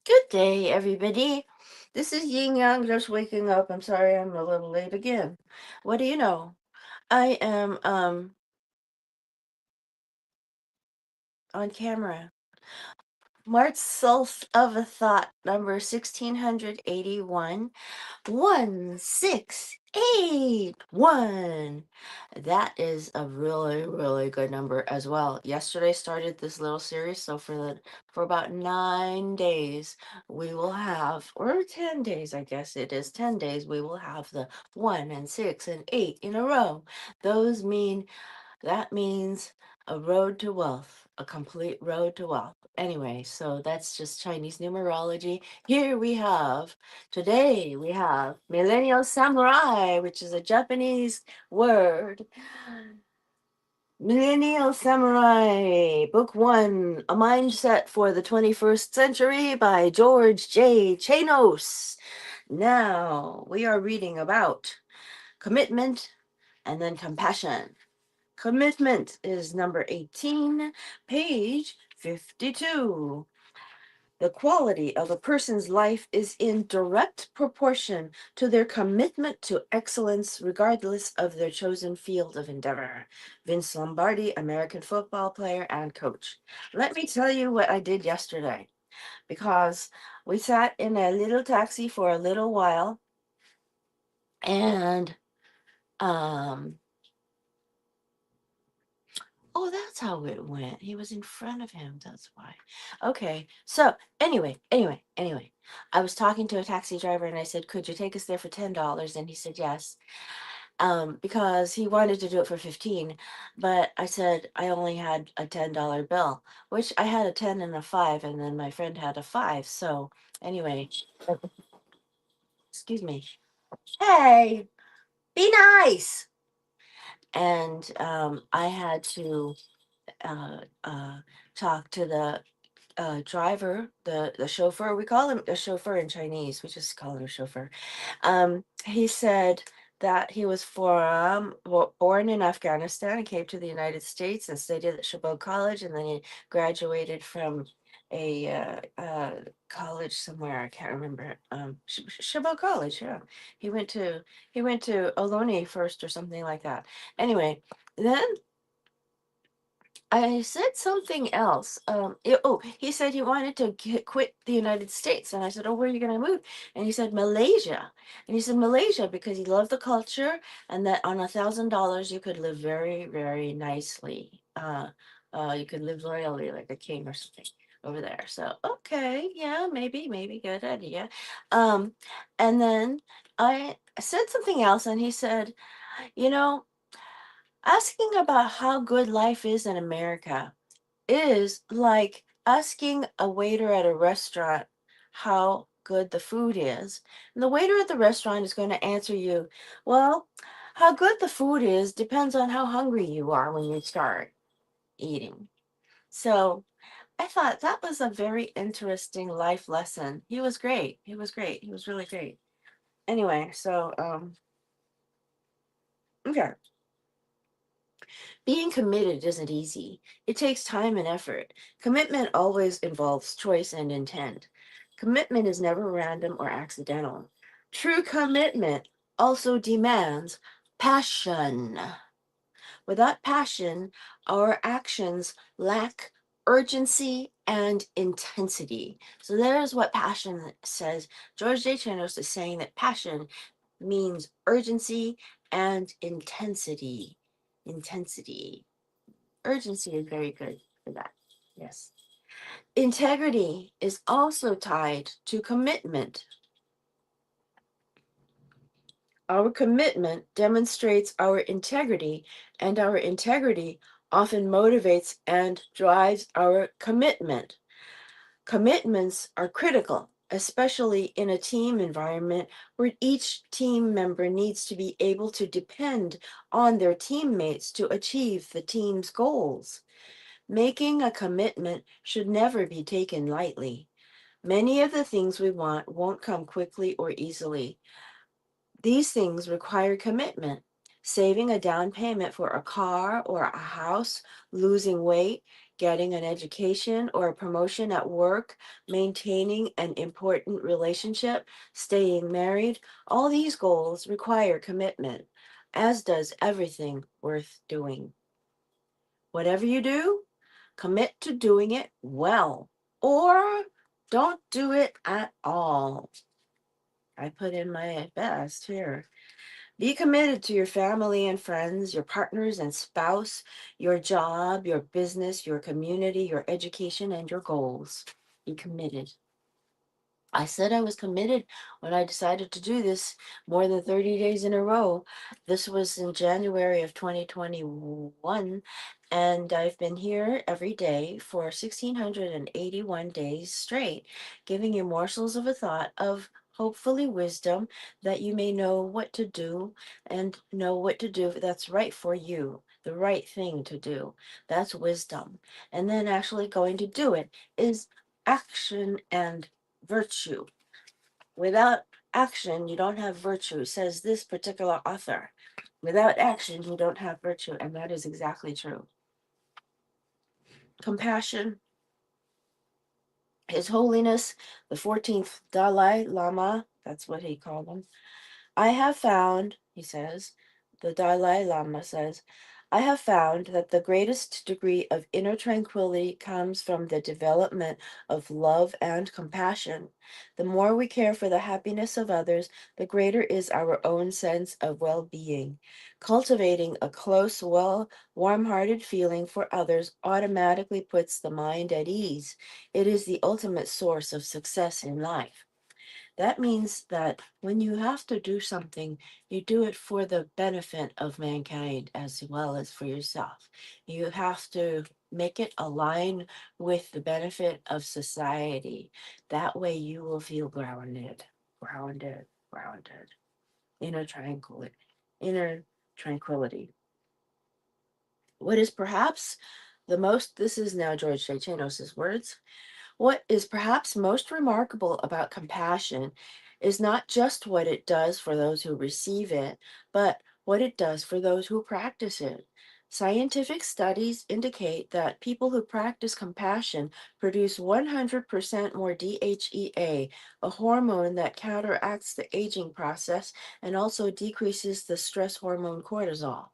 Good day, everybody. This is Yin Yang just waking up. I'm sorry I'm a little late again. What do you know? I am on camera. March Solst of a Thought, number 1681. 1681. That is a really, really good number as well. Yesterday started this little series, so for about 9 days we will have, or 10 days, I guess it is 10 days, we will have the 1 and 6 and 8 in a row. That means a road to wealth, a complete road to wealth. Anyway, so that's just Chinese numerology. Today we have Millennial Samurai, which is a Japanese word. Millennial Samurai, Book 1, A Mindset for the 21st Century by George J. Chanos. Now we are reading about commitment and then compassion. Commitment is number 18, page 52. The quality of a person's life is in direct proportion to their commitment to excellence, regardless of their chosen field of endeavor. Vince Lombardi, American football player and coach. Let me tell you what I did yesterday, because we sat in a little taxi for a little while, and oh, that's how it went. He was in front of him. That's why. Okay. So anyway, I was talking to a taxi driver and I said, "Could you take us there for $10?" And he said yes. Because he wanted to do it for 15, but I said I only had a $10 bill, which I had a 10 and a 5, and then my friend had a 5. So anyway, excuse me. Hey, be nice. And I had to uh, uh, talk to the driver, the chauffeur. We call him a chauffeur in Chinese. We just call him a chauffeur. He said that he was born in Afghanistan and came to the United States and studied at Chabot College, and then he graduated from a college somewhere. I can't remember. Chabot College. Yeah, he went to Ohlone first or something like that. Anyway, then I said something else. He said he wanted to quit the United States, and I said, "Oh, where are you going to move?" And he said Malaysia, and he said Malaysia because he loved the culture, and that on $1,000 you could live very, very nicely. You could live royally like a king or something over there. So okay, yeah, maybe, good idea. Um, and then I said something else, and he said, you know, asking about how good life is in America is like asking a waiter at a restaurant how good the food is. And the waiter at the restaurant is going to answer you, well, how good the food is depends on how hungry you are when you start eating. So I thought that was a very interesting life lesson. He was great. He was great. He was really great. Anyway, so okay. Being committed isn't easy. It takes time and effort. Commitment always involves choice and intent. Commitment is never random or accidental. True commitment also demands passion. Without passion, our actions lack urgency and intensity. So there's what passion says. George J. Chanos is saying that passion means urgency and intensity. Intensity. Urgency is very good for that. Yes. Integrity is also tied to commitment. Our commitment demonstrates our integrity, and our integrity often motivates and drives our commitment. Commitments are critical, especially in a team environment where each team member needs to be able to depend on their teammates to achieve the team's goals. Making a commitment should never be taken lightly. Many of the things we want won't come quickly or easily. These things require commitment. Saving a down payment for a car or a house, losing weight, getting an education or a promotion at work, maintaining an important relationship, staying married, all these goals require commitment, as does everything worth doing. Whatever you do, commit to doing it well, or don't do it at all. I put in my best here. Be committed to your family and friends, your partners and spouse, your job, your business, your community, your education, and your goals. Be committed. I said I was committed when I decided to do this more than 30 days in a row. This was in January of 2021, and I've been here every day for 1,681 days straight, giving you morsels of a thought of hopefully wisdom that you may know what to do and know what to do that's right for you, the right thing to do. That's wisdom. And then actually going to do it is action and virtue. Without action, you don't have virtue, says this particular author. Without action, you don't have virtue, and that is exactly true. Compassion. His Holiness, the 14th Dalai Lama, that's what he called him, I have found, he says, the Dalai Lama says, I have found that the greatest degree of inner tranquility comes from the development of love and compassion. The more we care for the happiness of others, the greater is our own sense of well being. Cultivating a close, warm hearted feeling for others automatically puts the mind at ease. It is the ultimate source of success in life. That means that when you have to do something, you do it for the benefit of mankind as well as for yourself. You have to make it align with the benefit of society. That way you will feel grounded, grounded, grounded. Inner tranquility, inner tranquility. What is perhaps the most, this is now George J. Chanos' words, what is perhaps most remarkable about compassion is not just what it does for those who receive it, but what it does for those who practice it. Scientific studies indicate that people who practice compassion produce 100% more DHEA, a hormone that counteracts the aging process and also decreases the stress hormone cortisol.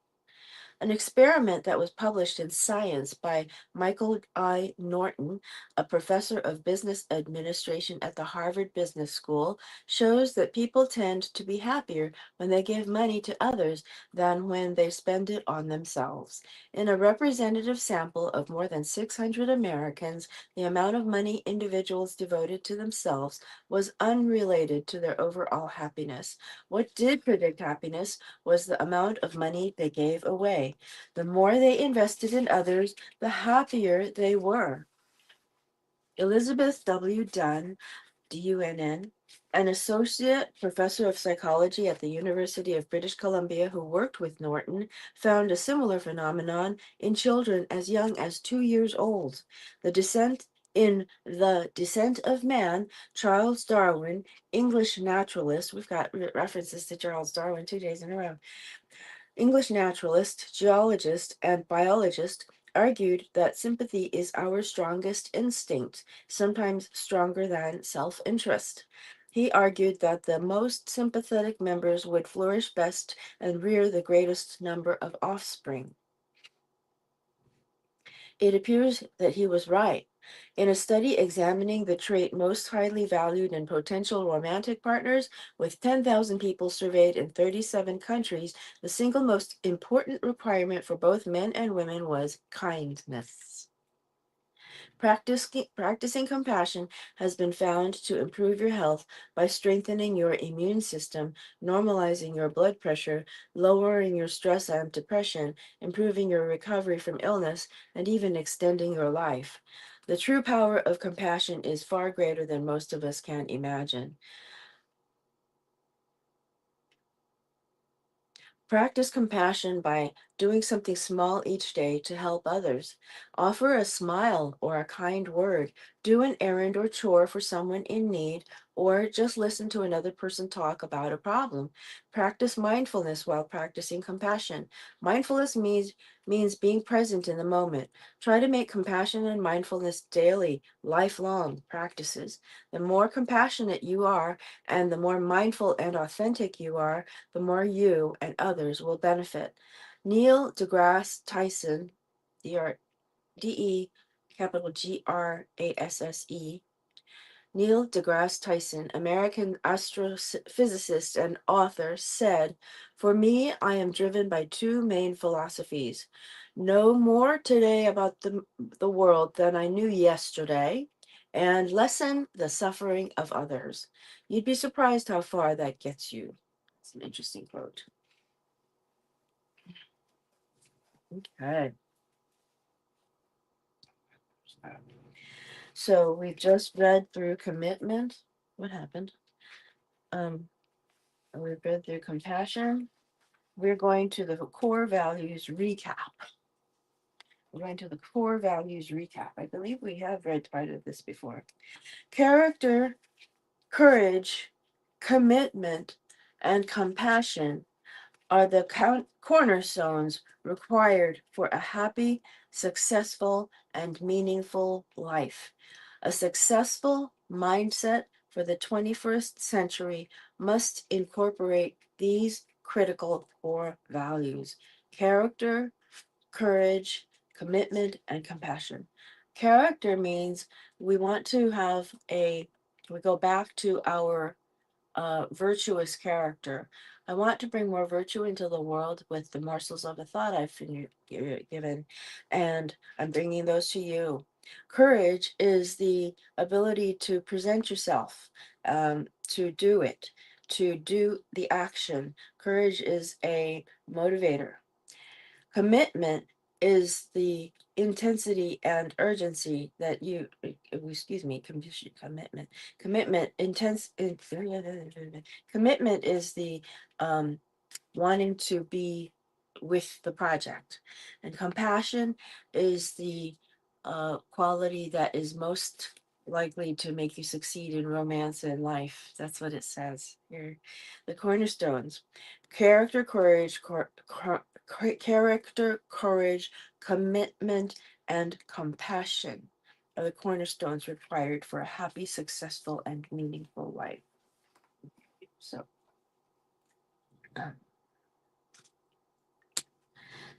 An experiment that was published in Science by Michael I. Norton, a professor of business administration at the Harvard Business School, shows that people tend to be happier when they give money to others than when they spend it on themselves. In a representative sample of more than 600 Americans, the amount of money individuals devoted to themselves was unrelated to their overall happiness. What did predict happiness was the amount of money they gave away. The more they invested in others, the happier they were. Elizabeth W. Dunn, Dunn, an associate professor of psychology at the University of British Columbia who worked with Norton, found a similar phenomenon in children as young as 2 years old. In The Descent of Man, Charles Darwin, English naturalist, we've got references to Charles Darwin 2 days in a row, English naturalist, geologist, and biologist argued that sympathy is our strongest instinct, sometimes stronger than self interest. He argued that the most sympathetic members would flourish best and rear the greatest number of offspring. It appears that he was right. In a study examining the trait most highly valued in potential romantic partners, with 10,000 people surveyed in 37 countries, the single most important requirement for both men and women was kindness. Practicing compassion has been found to improve your health by strengthening your immune system, normalizing your blood pressure, lowering your stress and depression, improving your recovery from illness, and even extending your life. The true power of compassion is far greater than most of us can imagine. Practice compassion by doing something small each day to help others. Offer a smile or a kind word. do an errand or chore for someone in need, or just listen to another person talk about a problem. Practice mindfulness while practicing compassion. Mindfulness means being present in the moment. Try to make compassion and mindfulness daily, lifelong practices. The more compassionate you are and the more mindful and authentic you are, the more you and others will benefit. Neil deGrasse Tyson, D-E, capital Grasse, Neil deGrasse Tyson, American astrophysicist and author, said, "For me, I am driven by two main philosophies. Know more today about the world than I knew yesterday, and lessen the suffering of others." You'd be surprised how far that gets you. It's an interesting quote. Okay. So we've just read through commitment. What happened? Um, we've read through compassion. We're going to the core values recap. We're going to the core values recap. I believe we have read part of this before. Character, courage, commitment, and compassion are the cornerstones required for a happy, successful, and meaningful life. A successful mindset for the 21st century must incorporate these critical core values: character, courage, commitment, and compassion. Character means we want to have we go back to our virtuous character. I want to bring more virtue into the world with the morsels of a thought I've been given, and I'm bringing those to you. Courage is the ability to present yourself, to do it, to do the action. Courage is a motivator. Commitment is the intensity and urgency that commitment. Commitment is the um, wanting to be with the project. And compassion is the quality that is most likely to make you succeed in romance and life. That's what it says here. The cornerstones: character, courage, character, courage, commitment, and compassion are the cornerstones required for a happy, successful, and meaningful life. So,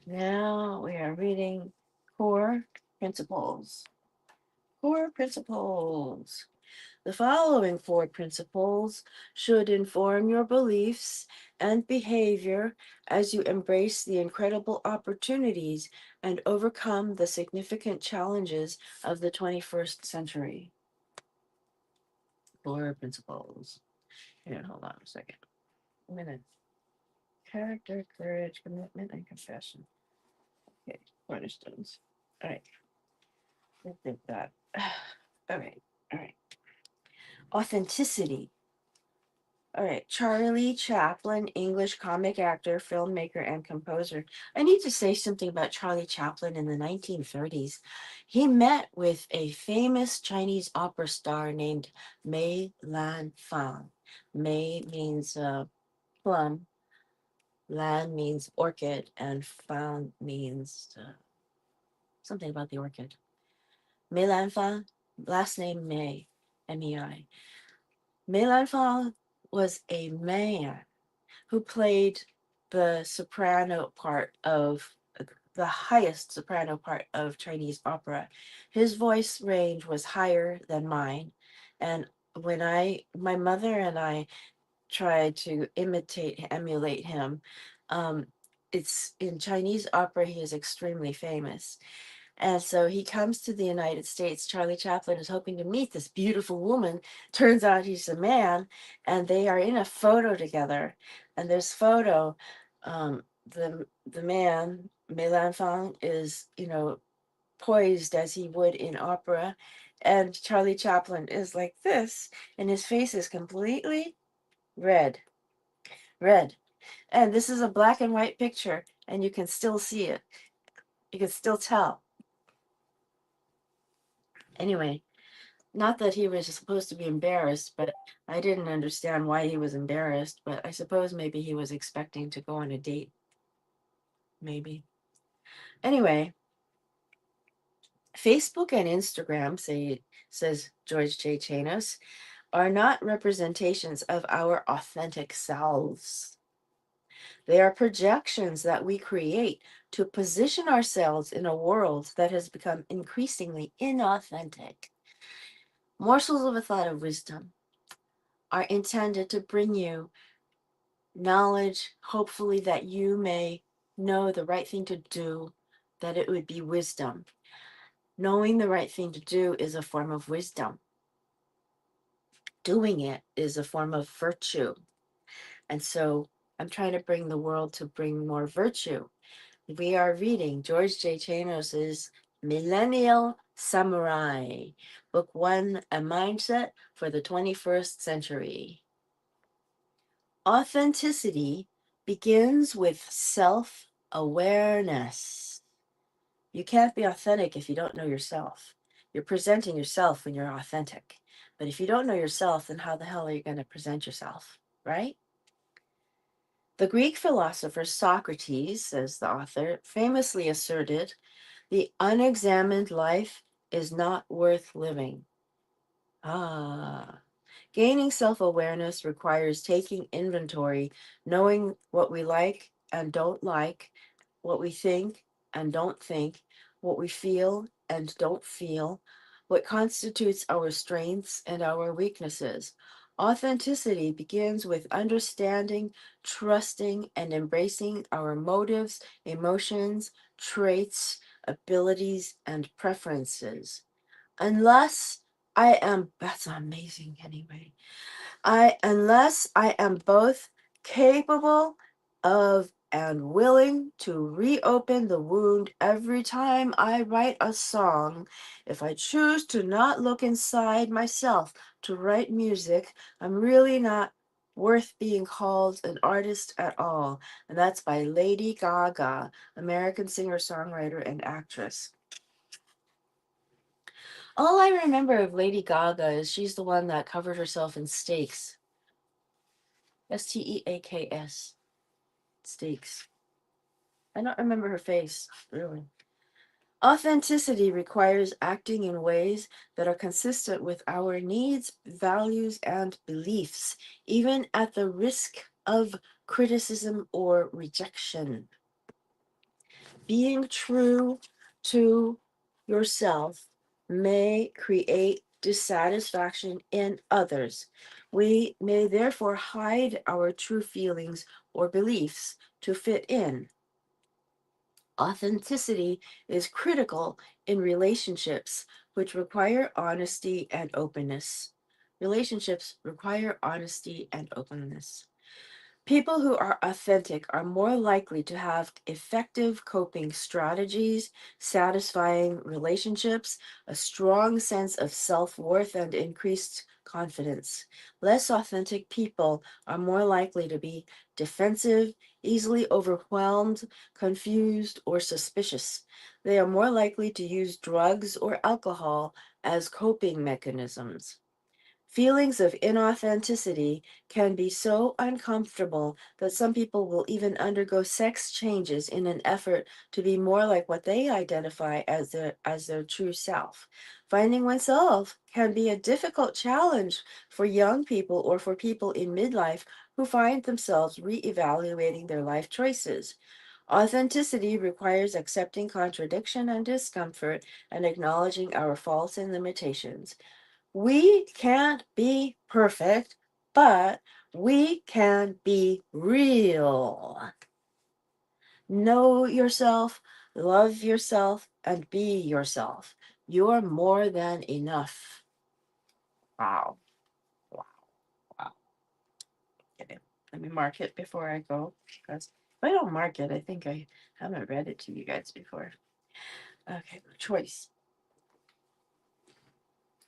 now we are reading core principles. Core principles. The following four principles should inform your beliefs and behavior as you embrace the incredible opportunities and overcome the significant challenges of the 21st century. Core principles. Here, hold on a second. A minute. Character, courage, commitment, and compassion. Okay, cornerstones. All right. I think that. All right. All right. Authenticity. All right. Charlie Chaplin, English comic actor, filmmaker, and composer. I need to say something about Charlie Chaplin in the 1930s. He met with a famous Chinese opera star named Mei Lan Fang. Mei means plum, Lan means orchid, and Fang means something about the orchid. Mei Lan Fang, last name Mei, M-E-I. Mei Lan Fang was a man who played the soprano part of the highest soprano part of Chinese opera. His voice range was higher than mine. And when my mother and I tried to emulate him, um, it's in Chinese opera, he is extremely famous. And so he comes to the United States. Charlie Chaplin is hoping to meet this beautiful woman. Turns out he's a man, and they are in a photo together. And this photo, the man, Mei Fang, is, poised as he would in opera. And Charlie Chaplin is like this, and his face is completely red. Red. And this is a black and white picture, and you can still see it. You can still tell. Anyway, Not that he was supposed to be embarrassed, but I didn't understand why he was embarrassed. But I suppose maybe he was expecting to go on a date. Maybe. Anyway, Facebook and Instagram, says George J. Chanos, are not representations of our authentic selves. They are projections that we create to position ourselves in a world that has become increasingly inauthentic. Morsels of a thought of wisdom are intended to bring you knowledge, hopefully, that you may know the right thing to do, that it would be wisdom. Knowing the right thing to do is a form of wisdom. Doing it is a form of virtue. And so I'm trying to bring the world to bring more virtue. We are reading George J. Chanos's Millennial Samurai, Book 1, A Mindset for the 21st Century. Authenticity begins with self-awareness. You can't be authentic if you don't know yourself. You're presenting yourself when you're authentic. But if you don't know yourself, then how the hell are you going to present yourself, right? The Greek philosopher Socrates, says the author, famously asserted, the unexamined life is not worth living. Ah. Gaining self-awareness requires taking inventory, knowing what we like and don't like, what we think and don't think, what we feel and don't feel, what constitutes our strengths and our weaknesses. Authenticity begins with understanding, trusting, and embracing our motives, emotions, traits, abilities, and preferences. Unless that's amazing anyway. Unless I am both capable of and willing to reopen the wound every time I write a song, if I choose to not look inside myself to write music, I'm really not worth being called an artist at all. And that's by Lady Gaga, American singer, songwriter, and actress. All I remember of Lady Gaga is she's the one that covered herself in steaks. Steaks. Steaks. I don't remember her face, really. Authenticity requires acting in ways that are consistent with our needs, values, and beliefs, even at the risk of criticism or rejection. Being true to yourself may create dissatisfaction in others. We may therefore hide our true feelings or beliefs to fit in. Authenticity is critical in relationships, which require honesty and openness. Relationships require honesty and openness. People who are authentic are more likely to have effective coping strategies, satisfying relationships, a strong sense of self-worth, and increased confidence. Less authentic people are more likely to be defensive, easily overwhelmed, confused, or suspicious. They are more likely to use drugs or alcohol as coping mechanisms. Feelings of inauthenticity can be so uncomfortable that some people will even undergo sex changes in an effort to be more like what they identify as their true self. Finding oneself can be a difficult challenge for young people or for people in midlife who find themselves reevaluating their life choices. Authenticity requires accepting contradiction and discomfort and acknowledging our faults and limitations. We can't be perfect, but we can be real. Know yourself, love yourself, and be yourself. You're more than enough. Wow. Wow. Wow. Okay. Let me mark it before I go, because if I don't mark it, I think I haven't read it to you guys before. Okay, choice.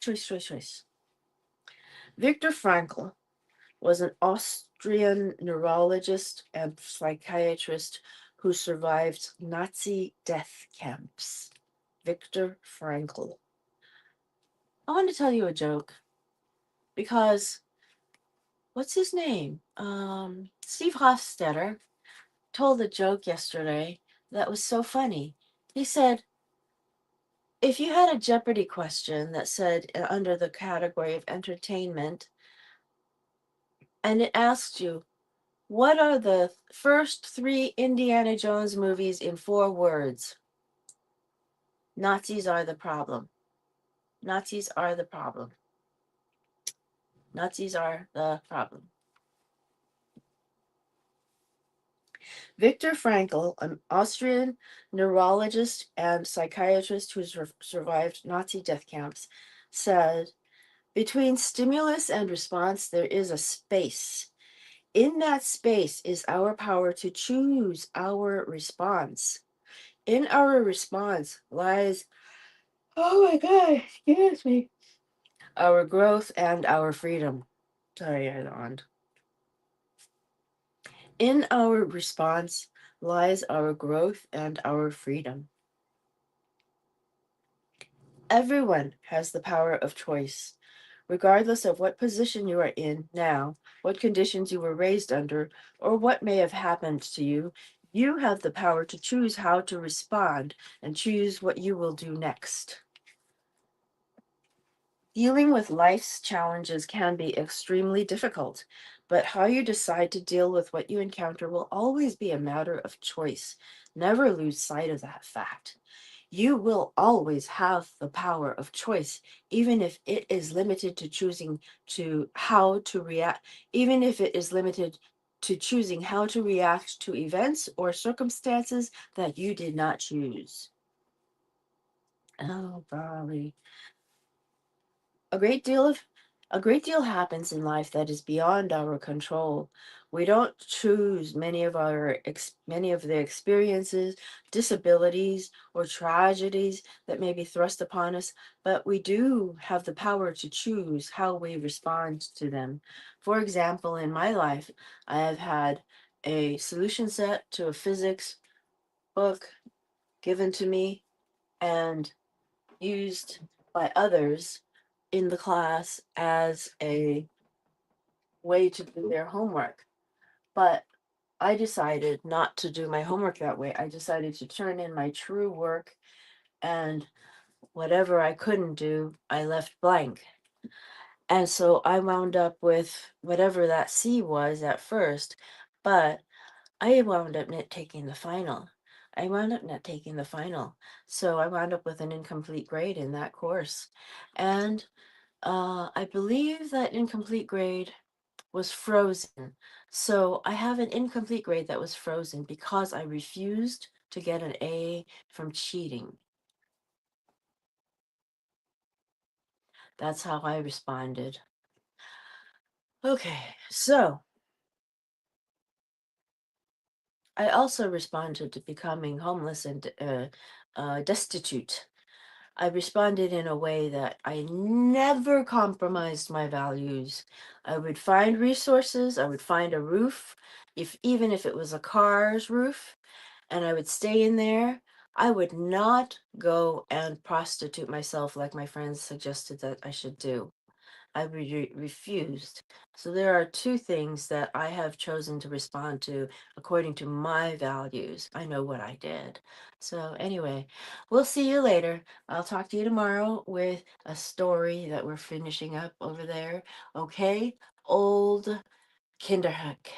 Choice, choice, choice. Viktor Frankl was an Austrian neurologist and psychiatrist who survived Nazi death camps. Viktor Frankl. I want to tell you a joke because what's his name? Steve Hofstetter told a joke yesterday that was so funny. He said, if you had a Jeopardy question that said under the category of entertainment, and it asked you, what are the first three Indiana Jones movies in 4 words? Nazis are the problem. Nazis are the problem. Nazis are the problem. Viktor Frankl, an Austrian neurologist and psychiatrist who survived Nazi death camps, said, between stimulus and response, there is a space. In that space is our power to choose our response. In our response lies, oh my God, excuse me, our growth and our freedom. Sorry, I yawned. In our response lies our growth and our freedom. Everyone has the power of choice, regardless of what position you are in now, what conditions you were raised under, or what may have happened to you. You have the power to choose how to respond and choose what you will do next. Dealing with life's challenges can be extremely difficult, but how you decide to deal with what you encounter will always be a matter of choice. Never lose sight of that fact. You will always have the power of choice, even if it is limited to choosing to how to react, even if it is limited to choosing how to react to events or circumstances that you did not choose. Oh, golly. A great deal of a great deal happens in life that is beyond our control. We don't choose many of the experiences, disabilities, or tragedies that may be thrust upon us, but we do have the power to choose how we respond to them. For example, in my life, I have had a solution set to a physics book given to me and used by others in the class as a way to do their homework. But I decided not to do my homework that way. I decided to turn in my true work, and whatever I couldn't do, I left blank. And so I wound up with whatever that C was at first, but I wound up not taking the final. I wound up not taking the final. So I wound up with an incomplete grade in that course. And I believe that incomplete grade was frozen. So I have an incomplete grade that was frozen because I refused to get an A from cheating. That's how I responded. Okay, so I also responded to becoming homeless and destitute. I responded in a way that I never compromised my values. I would find resources, I would find a roof, if even if it was a car's roof, and I would stay in there. I would not go and prostitute myself like my friends suggested that I should do. I refused. So there are two things that I have chosen to respond to according to my values. I know what I did. So anyway, we'll see you later. I'll talk to you tomorrow with a story that we're finishing up over there. Okay? Old Kinderhook.